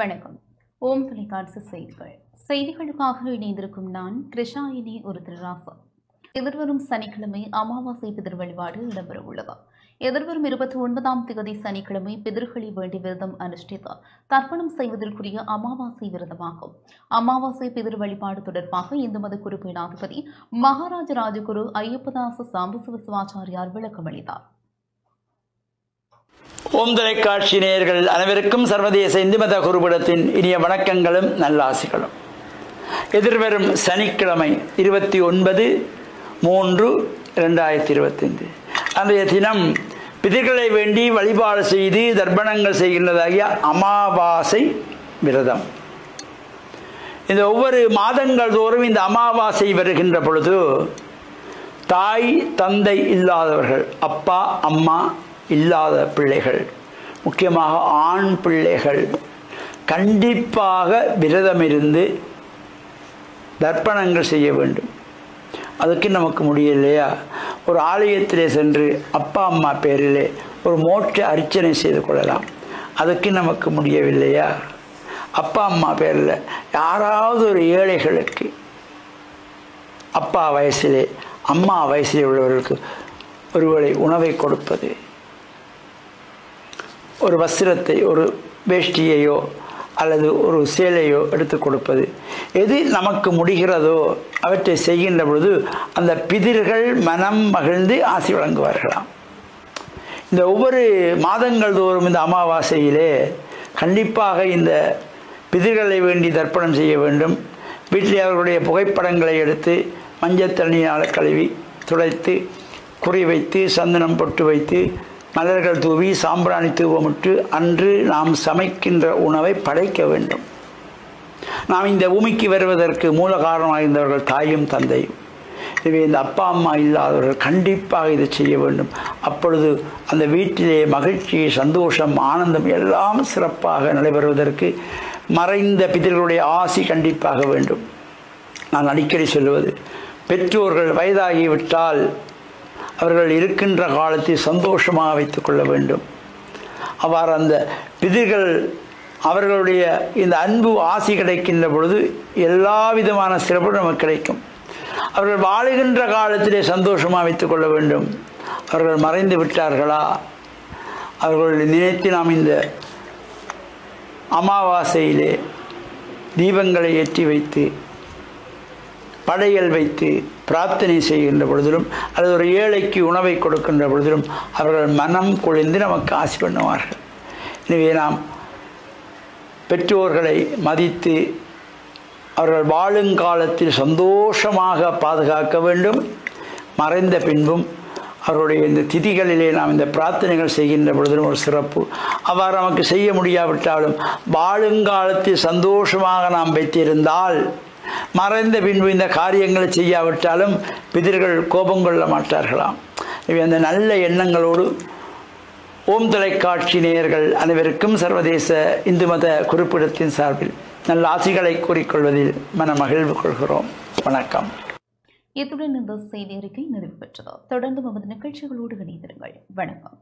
வணக்கம். ஓம் தொலைக்காட்சி செய்திகளுக்காக இணைந்திருக்கும் நான் கிருஷாயினி ஒரு திருராசா. எதிர்வரும் சனிக்கிழமை அமாவாசை பிதிர் வழிபாடு இடம்பெறவுள்ளது. எதிர்வரும் 29ஆம் தேதி சனிக்கிழமை பிதிர்களை வேண்டி விரதம் அனுஷ்டித்து தர்ப்பணம் செய்வதற்குரிய அமாவாசை விரதமாகும். அமாவாசை பிதிர் வழிபாடு தொடர்பாக இந்து மத குரு பீடாதிபதி மகாராஜ ராஜகுரு ஐயப்பதாச சாம்பசிவ சிவாச்சாரியார் விளக்கம் அளித்தார். ஓம் தொலைக்காட்சி நேயர்கள் அனைவருக்கும் சர்வதேச இந்து மத குருபீடத்தின் இனிய வணக்கங்களும் நல்லாசிகளும். எதிர்வரும் சனிக்கிழமை 29/3/2025 அன்றைய தினம் பிதிர்களை வேண்டி வழிபாடு செய்து தர்ப்பணங்கள் செய்கின்றதாகிய அமாவாசை விரதம். இந்த ஒவ்வொரு மாதங்கள் தோறும் இந்த அமாவாசை வருகின்ற பொழுது தாய் தந்தை இல்லாதவர்கள், அப்பா அம்மா இல்லாத பிள்ளைகள், முக்கியமாக ஆண் பிள்ளைகள் கண்டிப்பாக விரதமிருந்து தர்ப்பணங்கள் செய்ய வேண்டும். அதுக்கு நமக்கு முடியலையா, ஒரு ஆலயத்திலே சென்று அப்பா அம்மா பேரிலே ஒரு மோட்ச அர்ச்சனை செய்து கொள்ளலாம். அதுக்கு நமக்கு முடியவில்லையா, அப்பா அம்மா பேரில் யாராவது ஒரு ஏழைகளுக்கு அப்பா வயசிலே அம்மா வயசிலே உள்ளவர்களுக்கு ஒருவேளை உணவை கொடுப்பது, ஒரு வஸ்திரத்தை, ஒரு வேஷ்டியையோ அல்லது ஒரு சேலையோ எடுத்து கொடுப்பது, எது நமக்கு முடிகிறதோ அவற்றை செய்கின்ற பொழுது அந்த பிதிர்கள் மனம் மகிழ்ந்து ஆசி வழங்குவார்களாம். இந்த ஒவ்வொரு மாதங்கள் தோறும் இந்த அமாவாசையிலே கண்டிப்பாக இந்த பிதிர்களை வேண்டி தர்ப்பணம் செய்ய வேண்டும். வீட்டில் அவர்களுடைய புகைப்படங்களை எடுத்து மஞ்சள் தண்ணியால் கழுவி துடைத்து குறி வைத்து சந்தனம் பொட்டு வைத்து மலர்கள் தூவி சாம்பிராணி தூவமிட்டு அன்று நாம் சமைக்கின்ற உணவை படைக்க வேண்டும். நாம் இந்த பூமிக்கு வருவதற்கு மூல காரணமாக இருந்தவர்கள் தாயும் தந்தையும். எனவே இந்த அப்பா அம்மா இல்லாதவர்கள் கண்டிப்பாக இதை செய்ய வேண்டும். அப்பொழுது அந்த வீட்டிலே மகிழ்ச்சி, சந்தோஷம், ஆனந்தம் எல்லாம் சிறப்பாக நடைபெறுவதற்கு மறைந்த பிதர்களுடைய ஆசி கண்டிப்பாக வேண்டும். நான் அடிக்கடி சொல்லுவது, பெற்றோர்கள் வயதாகிவிட்டால் அவர்கள் இருக்கின்ற காலத்தை சந்தோஷமாக வைத்துக் கொள்ள வேண்டும். அவ்வாறு அந்த பிதிர்கள் அவர்களுடைய இந்த அன்பு ஆசி கிடைக்கின்ற பொழுது எல்லா விதமான சிறப்பு நமக்கு கிடைக்கும். அவர்கள் வாழுகின்ற காலத்திலே சந்தோஷமாக வைத்துக் கொள்ள வேண்டும். அவர்கள் மறைந்து விட்டார்களா, அவர்களை நினைத்து நாம் இந்த அமாவாசையிலே தீபங்களை ஏற்றி வைத்து படையல் வைத்து பிரார்த்தனை செய்கின்ற பொழுதிலும் அல்லது ஒரு ஏழைக்கு உணவை கொடுக்கின்ற பொழுதிலும் அவர்கள் மனம் குளிர்ந்து நமக்கு ஆசி பண்ணுவார்கள். எனவே நாம் பெற்றோர்களை மதித்து அவர்கள் வாழுங்காலத்தில் சந்தோஷமாக பாதுகாக்க வேண்டும். மறைந்த பின்பும் அவருடைய இந்த திதிகளிலே நாம் இந்த பிரார்த்தனைகள் செய்கின்ற பொழுதிலும் ஒரு சிறப்பு. அவ்வாறு நமக்கு செய்ய முடியாவிட்டாலும் வாழுங்காலத்தில் சந்தோஷமாக நாம் வைத்திருந்தால் மறைந்த பின்பு இந்த காரியங்களை செய்யாவிட்டாலும் பிதர்கள் கோபம் கொள்ள மாட்டார்களாம். இவை அந்த நல்ல எண்ணங்களோடு ஓம் தொலைக்காட்சி நேயர்கள் அனைவருக்கும் சர்வதேச இந்து மத குறிப்பிடத்தின் சார்பில் நல்ல ஆசிகளை கூறிக்கொள்வதில் மன மகிழ்வு கொள்கிறோம். வணக்கம். இத்துடன் இந்த செய்தி அறிக்கை நிறைவு பெற்றது. தொடர்ந்து நமது நிகழ்ச்சிகளோடு இணைந்திருங்கள். வணக்கம்.